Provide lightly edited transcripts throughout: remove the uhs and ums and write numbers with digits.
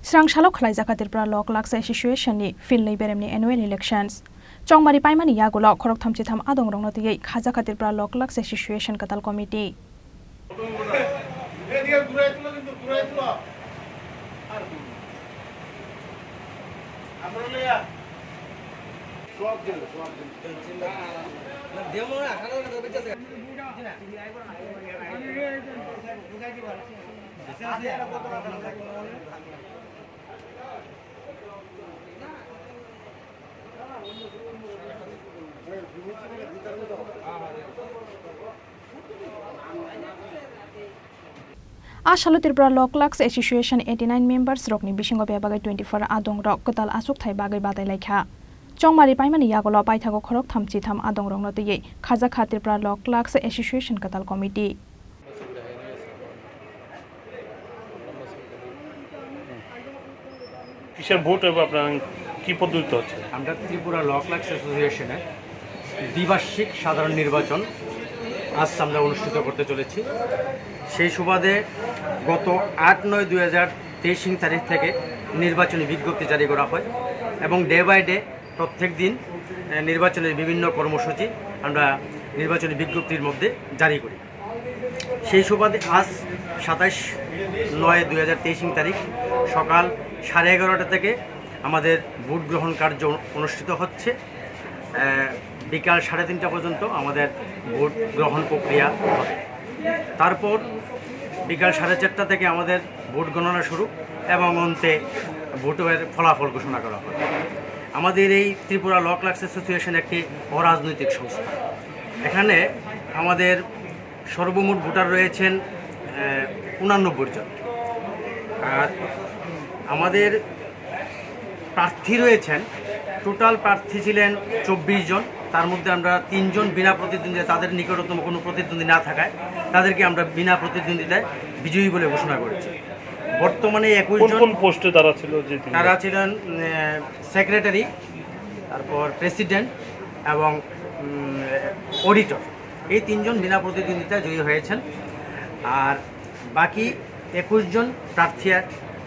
Srangsalo Khlaijakha Tripura Law Clerks Association ni Philnwi Beremni annual elections. Chongmari paimani yagulo khorok thamchi tham adong rong noti Khlaijakha Tripura Law Clerks Association katal committee. Ashalo Tripura Law Clerks Association 89 members rokni bisingo bebagai 24 adong rok katal asuk thai bagai badai laikha. Chongmari paimani yagulo paithago khorok thamchi tham adong rong noti Khlaijakha Tripura Law Clerks Association katal committee. কিসের vote হবে আপনার কি পদ্ধতিতে হচ্ছে? আমরা ত্রিপুরা ল clerks অ্যাসোসিয়েশনের দ্বিবার্ষিক সাধারণ নির্বাচন আজ আমরা অনুষ্ঠিত করতে চলেছি। সেই সুবাদে গত 8/9/2023 তারিখ থেকে নির্বাচনী বিজ্ঞপ্তি জারি করা হয় এবং ডে বাই ডে প্রত্যেক দিন নির্বাচনের বিভিন্ন কর্মসূচি আমরা নির্বাচনী বিজ্ঞপ্তির মধ্যে জারি করি। সেই সুবাদে আজ 27/9/2023 তারিখ সকাল 11:30 থেকে আমাদের ভোট গ্রহণ কার্য অনুষ্ঠিত হচ্ছে। বিকাল 3:30 পর্যন্ত আমাদের ভোট গ্রহণ প্রক্রিয়া হবে। তারপর বিকাল 4:30 থেকে আমাদের ভোট গণনা শুরু এবং অন্তে ভোটের ফলাফল ঘোষণা করা হয়। আমাদের এই ত্রিপুরা ল ক্লার্কস অ্যাসোসিয়েশন একটি অরাজনৈতিক সংস্থা। এখানে আমাদের সর্বমোট ভোটার রয়েছেন 89 জন, আর আমাদের প্রার্থী রয়েছেন, টোটাল প্রার্থী ছিলেন 24 জন। তার মধ্যে আমরা 3 জন বিনা প্রতিদ্বন্দ্বিতা, তাদের নিকটতম কোনো প্রতিদ্বন্দ্বী না থাকায় তাদেরকে আমরা বিনা প্রতিদ্বন্দ্বিতায় বিজয়ী বলে ঘোষণা করেছি। বর্তমানে 21 জন পোস্টে তারা ছিলেন সেক্রেটারি, তারপর প্রেসিডেন্ট এবং অডিটর। এই 3 জন বিনা প্রতিদ্বন্দ্বিতায় জয়ী হয়েছেন। আর বাকি 21 জন প্রার্থী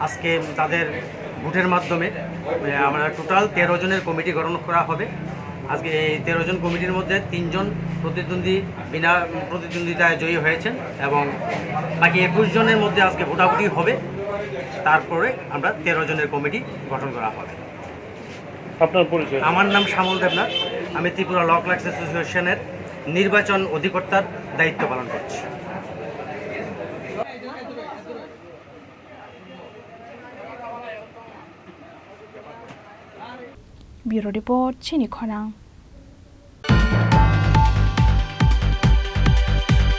আজকে তাদের ভোটের মাধ্যমে আমরা টোটাল 13 জনের কমিটি গঠন করা হবে। আজকে এই 13 জন কমিটির মধ্যে 3 জন প্রতিদ্বন্দ্বী বিনা প্রতিদ্বন্দ্বিতায় জয়ী হয়েছেন এবং বাকি 21 জনের মধ্যে আজকে ভোটাভুটি হবে। তারপরে আমরা 13 জনের কমিটি গঠন করা হবে। আপনার পরিচয়? আমার নাম শ্যামল দেবনাথ। আমি ত্রিপুরা ল ক্লার্কস অ্যাসোসিয়েশনের নির্বাচন অধিকর্তার দায়িত্ব পালন করছি। Bureau Report Chini Khorang.